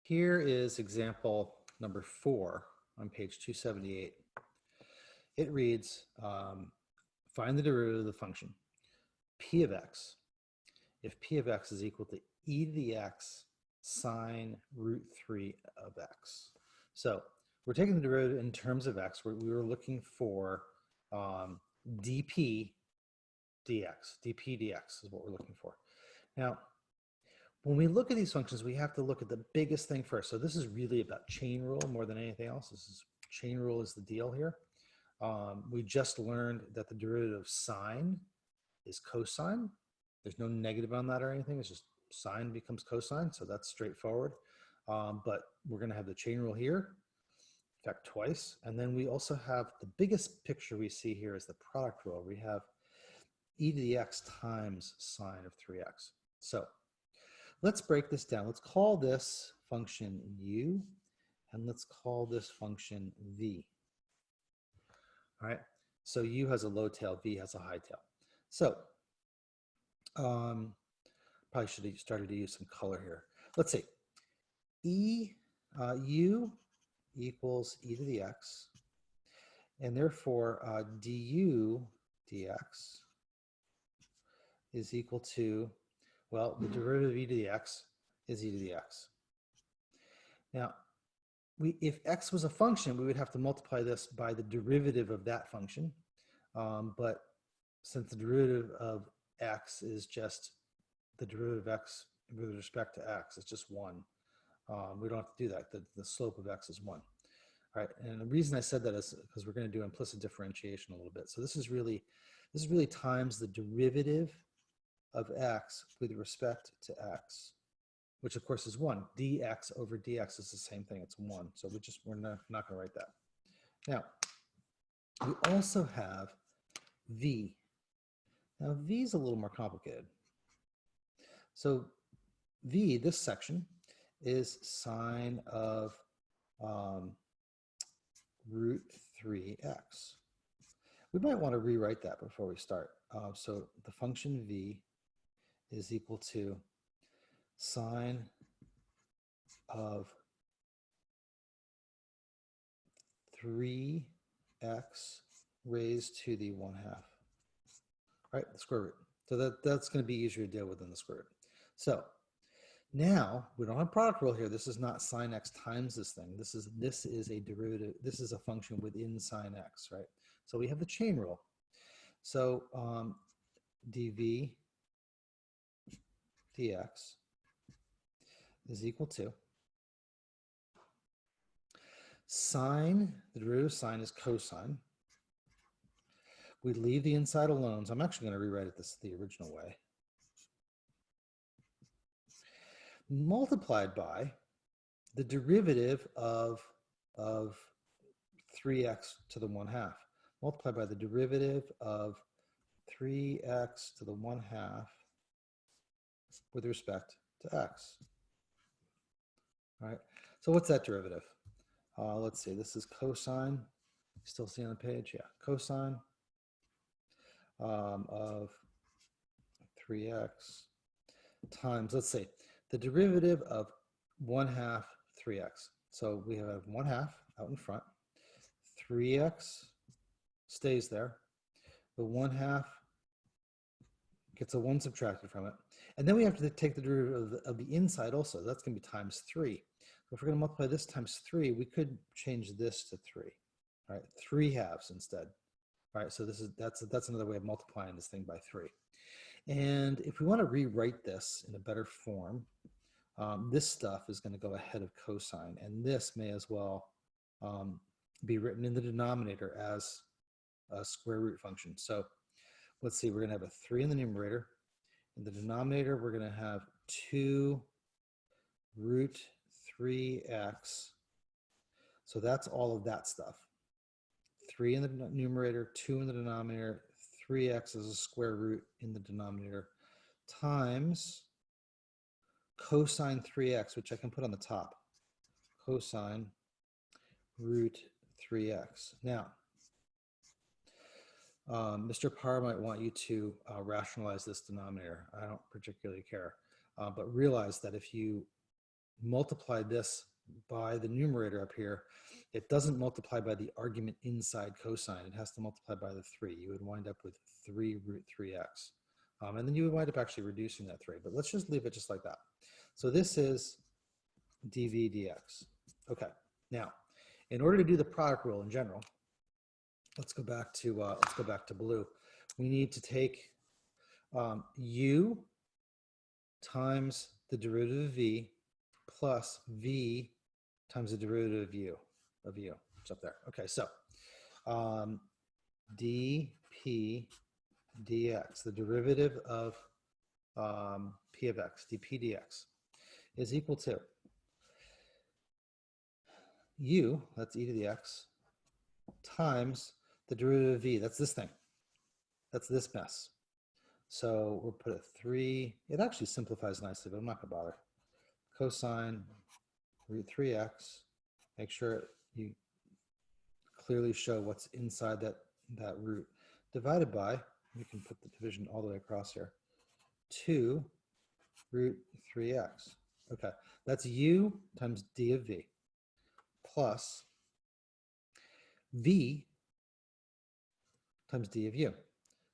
Here is example number 4 on page 278. It reads, find the derivative of the function p of x if p of x is equal to e to the x sine root 3 of x. So we're taking the derivative in terms of x. We were looking for dp dx. dp dx is what we're looking for. Now, when we look at these functions, we have to look at the biggest thing first. So this is really about chain rule more than anything else. Chain rule is the deal here. We just learned that the derivative of sine is cosine. There's no negative on that or anything. It's just sine becomes cosine, so that's straightforward. But we're going to have the chain rule here, in fact, twice. And then we also have the biggest picture we see here is the product rule. We have e to the x times sine of 3x. So let's break this down. Let's call this function u, and let's call this function v. All right, so u has a low tail, v has a high tail. So probably should have started to use some color here. Let's see, u equals e to the x, and therefore du dx is equal to, well, the derivative of e to the x is e to the x. Now, if x was a function, we would have to multiply this by the derivative of that function. But since the derivative of x is just the derivative of x with respect to x, it's just 1. We don't have to do that. The slope of x is 1. All right, and the reason I said that is because we're going to do implicit differentiation a little bit. So this is really times the derivative of x with respect to x, which of course is 1. dx over dx is the same thing, it's 1. So we're not gonna write that. Now, we also have v. Now v is a little more complicated. So v, this section, is sine of root 3x. We might want to rewrite that before we start. So the function v is equal to sine of 3x raised to the 1/2, right? The square root. So that's going to be easier to deal with than the square root. So now we don't have product rule here. This is not sine x times this thing. This is a derivative. This is a function within sine x, right? So we have the chain rule. So dv dx is equal to sine, the derivative of sine is cosine. We leave the inside alone, so I'm actually going to rewrite it the original way. Multiplied by the derivative of 3x to the 1/2. Multiplied by the derivative of 3x to the 1/2 with respect to x. All right, so what's that derivative? Let's see, this is cosine. Still see on the page? Yeah, cosine of 3x times, let's see, the derivative of 1/2 3x. So we have 1/2 out in front. 3x stays there. The 1/2 gets a 1 subtracted from it. And then we have to take the derivative of the inside also. That's going to be times 3. So if we're going to multiply this times 3, we could change this to 3. All right, 3/2 instead. All right, so that's another way of multiplying this thing by 3. And if we want to rewrite this in a better form, this stuff is going to go ahead of cosine, and this may as well be written in the denominator as a square root function. So let's see, we're going to have a 3 in the numerator. In the denominator, we're going to have 2 root 3x. So that's all of that stuff. 3 in the numerator, 2 in the denominator, 3x is a square root in the denominator, times cosine 3x, which I can put on the top. Cosine root 3x. Now, Mr. Parr might want you to rationalize this denominator. I don't particularly care, but realize that if you multiply this by the numerator up here, it doesn't multiply by the argument inside cosine. It has to multiply by the 3. You would wind up with 3 root 3x. And then you would wind up actually reducing that 3. But let's just leave it just like that. So this is dv dx. Okay. Now, in order to do the product rule in general, let's go back to blue. We need to take u times the derivative of v plus v times the derivative of u. It's up there. Okay, so dp dx, the derivative of p of x, dp dx, is equal to u, that's e to the x, times the derivative of v, that's this thing. That's this mess. So we'll put a 3. It actually simplifies nicely, but I'm not going to bother. Cosine root 3x. Make sure you clearly show what's inside that root. Divided by, you can put the division all the way across here, 2 root 3x. Okay, that's u times d of v plus v times d of u.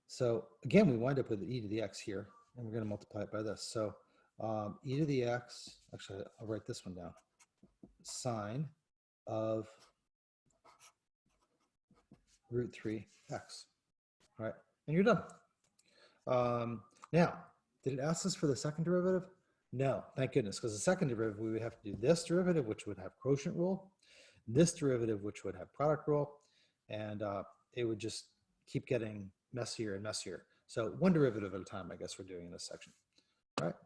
So again, we wind up with e to the x here, and we're going to multiply it by this. So e to the x, actually, I'll write this one down, sine of root 3x. All right, and you're done. Now, did it ask us for the second derivative? No, thank goodness, because the second derivative, we would have to do this derivative, which would have quotient rule, this derivative, which would have product rule, and it would just keep getting messier and messier. So one derivative at a time, I guess we're doing in this section. All right,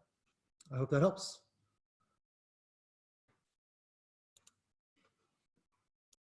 I hope that helps.